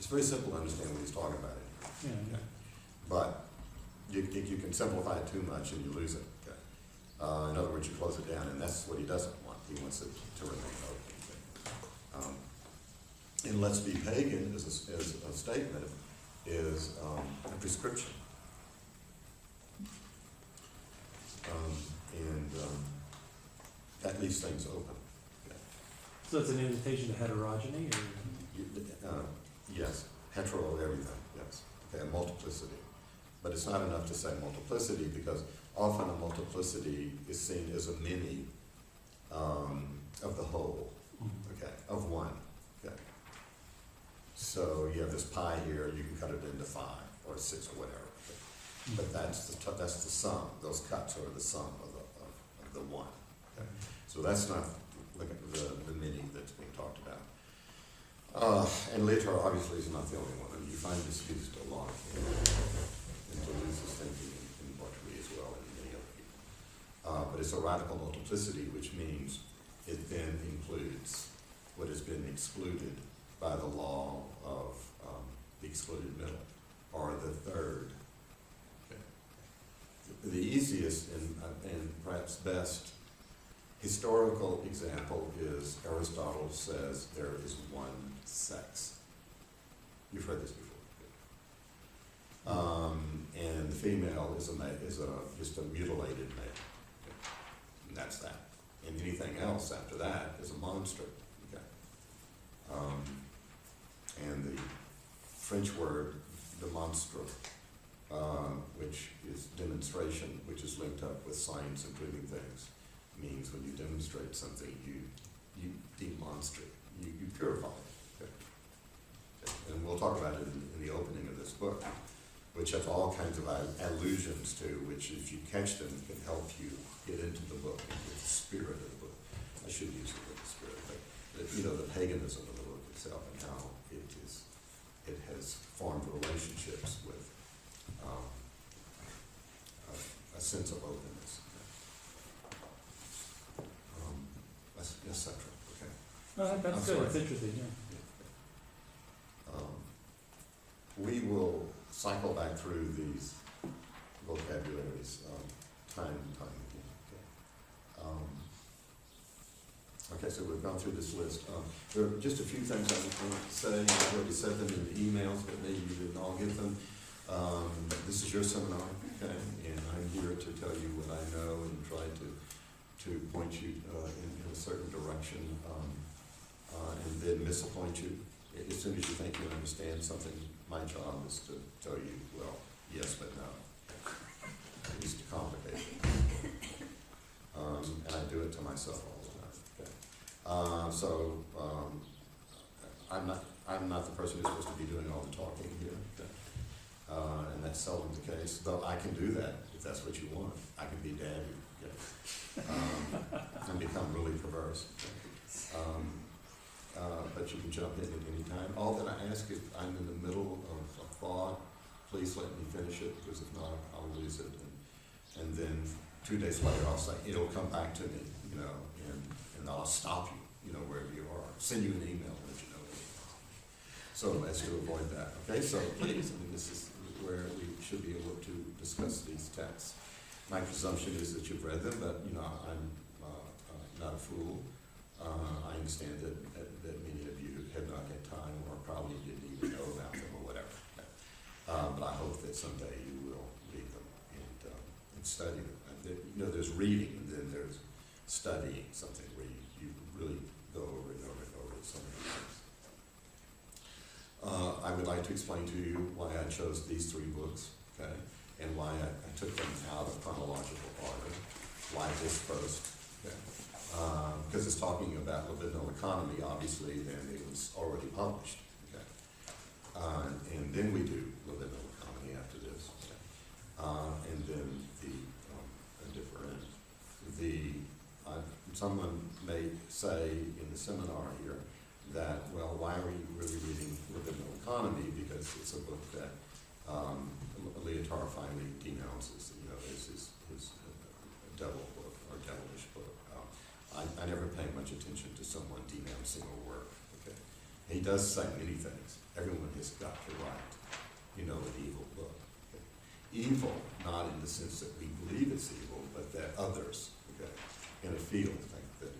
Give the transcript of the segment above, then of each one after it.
It's very simple to understand what he's talking about here. Yeah. Okay? But you can simplify it too much and you lose it. Okay? In other words, you close it down, and that's what he doesn't want. He wants it to remain open. Okay? And let's be pagan as a statement is a prescription. That leaves things open. Okay? So it's an invitation to heterogeny, or? Yes, hetero everything, yes. Okay, multiplicity. But it's not enough to say multiplicity, because often a multiplicity is seen as a many of the whole, okay, of one. Okay. So you have this pie here, you can cut it into 5 or 6 or whatever. Okay. But that's the sum. Those cuts are the sum of the one. Okay. So that's not the many that's being talked about. And Lyotard obviously is not the only one. You find this used a lot in Deleuze's thinking in Rhetoric as well, and many other people. But it's a radical multiplicity, which means it then includes what has been excluded by the law of the excluded middle, or the third. Okay. The easiest and perhaps best historical example is Aristotle says there is one sex. You've heard this before. And the female is just a mutilated male. Okay. And that's that. And anything else after that is a monster. Okay. And the French word demonstre, which is demonstration, which is linked up with science and proving things, means when you demonstrate something, you demonstrate, you purify it. Okay. Okay. And we'll talk about it in the opening of this book, which has all kinds of allusions to, which if you catch them, can help you get into the book and get the spirit of the book. I should use the word spirit, but the paganism of the book itself and how it has formed relationships with a sense of openness, etc. Okay. No, that's good. It's interesting. Yeah. We will cycle back through these vocabularies time and time again. Okay, so we've gone through this list. There are just a few things I want to say. I've already said them in the emails, but maybe you didn't all get them. This is your seminar, okay, and I'm here to tell you what I know and try to point you in a certain direction, and then disappoint you. As soon as you think you understand something, my job is to tell you, well, yes, but no. At least to complicate it. And I do it to myself all the time. Okay. I'm not the person who's supposed to be doing all the talking here. Okay. And that's seldom the case, though I can do that if that's what you want. I can be daddy, okay. And become really perverse. Okay. But you can jump in at any time. All that I ask, if I'm in the middle of a thought, please let me finish it, because if not, I'll lose it. And then 2 days later, I'll say, it'll come back to me, and I'll stop you, wherever you are. Send you an email and let you know. So as to avoid that. Okay, so please, this is where we should be able to discuss these texts. My presumption is that you've read them, but, I'm not a fool. I understand that many of you have not had time or probably didn't even know about them or whatever. But I hope that someday you will read them and study them. And there's reading and then there's studying something where you really go over and over and over so many things. I would like to explain to you why I chose these 3 books, okay, and why I took them out of chronological order. Why this first, okay. Because it's talking about libidinal economy, obviously, and it was already published. Okay? And then we do libidinal economy after this. Okay? And then a different. Someone may say in the seminar here that, well, why are we really reading libidinal economy? Because it's a book that Lyotard finally denounces. Is his devil book or devilish book. I never pay much attention to someone denouncing a work. Okay, He does say many things. Everyone has got to write, an evil book. Okay? Evil, not in the sense that we believe it's evil, but that others, okay, in a field think that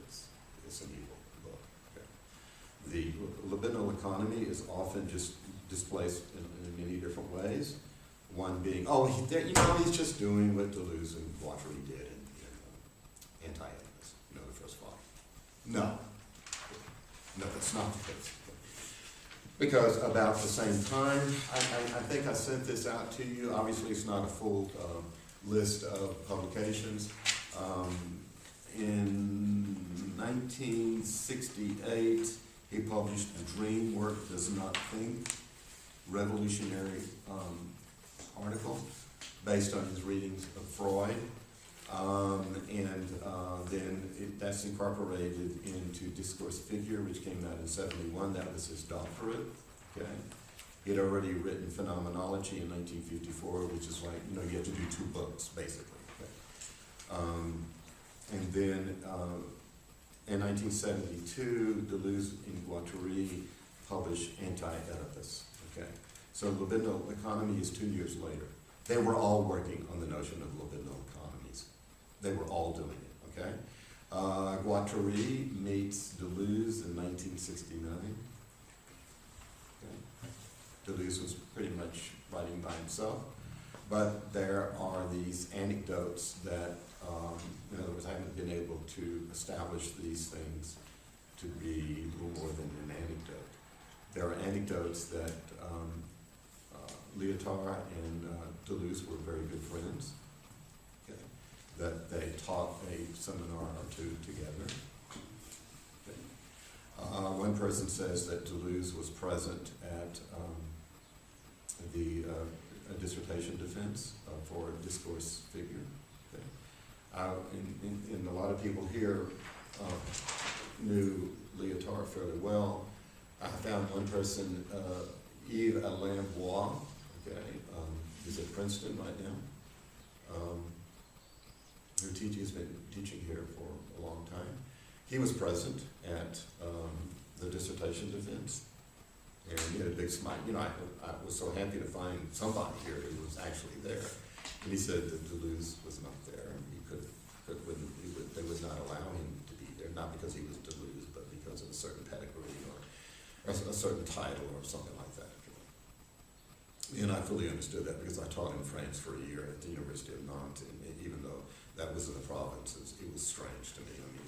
it's an evil book. Okay? The libidinal economy is often just displaced in many different ways. One being, he's just doing what Deleuze and Guattari did in Anti-Oedipus, the first volume. No, that's not the case. Because about the same time, I think I sent this out to you. Obviously, it's not a full list of publications. In 1968, he published A Dream Work Does Not Think, revolutionary article based on his readings of Freud. That's incorporated into Discourse Figure, which came out in 71. That was his doctorate. Okay, he had already written Phenomenology in 1954, which is like, you have to do 2 books basically. Okay? And then in 1972, Deleuze and Guattari published Anti-Oedipus. Okay, so libidinal economy is 2 years later. They were all working on the notion of libidinal economies. They were all doing it, okay? Guattari meets Deleuze in 1969. Okay. Deleuze was pretty much writing by himself, but there are these anecdotes that, in other words, I haven't been able to establish these things to be little more than an anecdote. There are anecdotes that Lyotard and Deleuze were very good friends. Okay. That they taught a seminar or 2 together. Okay. One person says that Deleuze was present at the dissertation defense for a Discourse Figure. Okay. And a lot of people here knew Lyotard fairly well. I found one person, Yves Alain Bois, okay, he's at Princeton right now. Has been teaching here for a long time. He was present at the dissertation defense, and he had a big smile. I was so happy to find somebody here who was actually there. And he said that Deleuze was not there, and they would not allow him to be there, not because he was Deleuze, but because of a certain pedigree or a certain title or something like that. And I fully understood that because I taught in France for a year at the University of Nantes, and even though that was in the provinces, it was strange to me. I mean,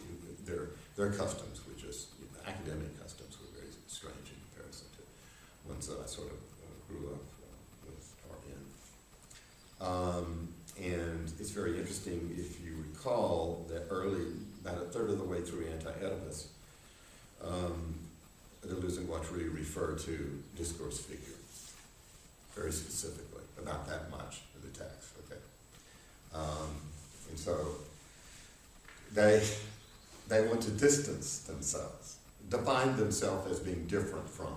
their customs were just, academic customs were very strange in comparison to ones that I sort of grew up with or in. And it's very interesting, if you recall, that about a third of the way through Anti-Oedipus, Deleuze and Guattari refer to Discourse Figure, very specifically, about that much of the text, okay? And so they want to distance themselves, define themselves as being different from,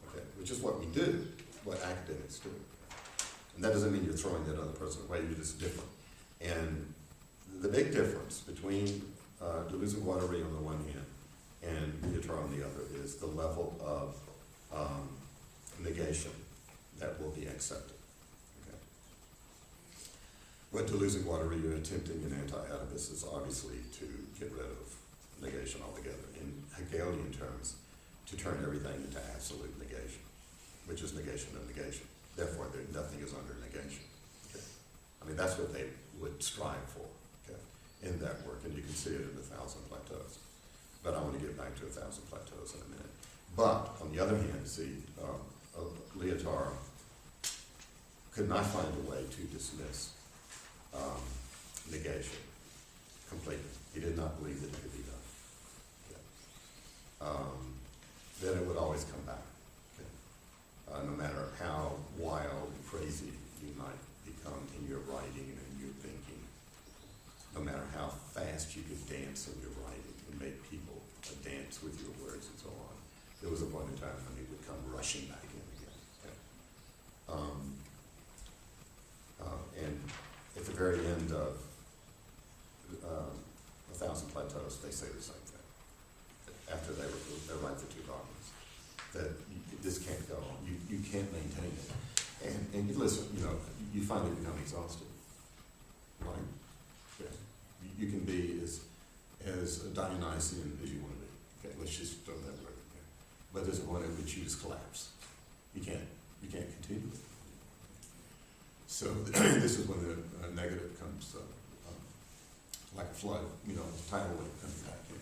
okay? Which is what we do, what academics do. And that doesn't mean you're throwing that other person away, you're just different. And the big difference between Deleuze and Guattari on the one hand and Lyotard on the other is the level of negation that will be accepted. Okay. What Deleuze and Guattari are attempting in Anti-Oedipus is obviously to get rid of negation altogether. In Hegelian terms, to turn everything into absolute negation, which is negation of negation. Therefore, nothing is under negation. Okay. I mean, that's what they would strive for, okay, in that work, and you can see it in 1,000 Plateaus. But I want to get back to 1,000 Plateaus in a minute. But on the other hand, see, Lyotard could not find a way to dismiss negation completely. He did not believe that it could be done. Okay. Then it would always come back. Okay. No matter how wild and crazy you might become in your writing and in your thinking, no matter how fast you could dance in your writing and make people dance with your words and so on, there was a point in time when he would come rushing back in again. Okay. And at the very end of 1,000 Plateaus, they say the same thing. After they write the 2 volumes, that you can't maintain it. And you listen, you know, you find it become exhausted, right? Yeah. You can be as Dionysian as you want to be. Okay, let's just throw that word in there. But there's a point at which you just collapse. You can't continue it. So this is when the negative comes like a flood, you know, tidal wave coming back in.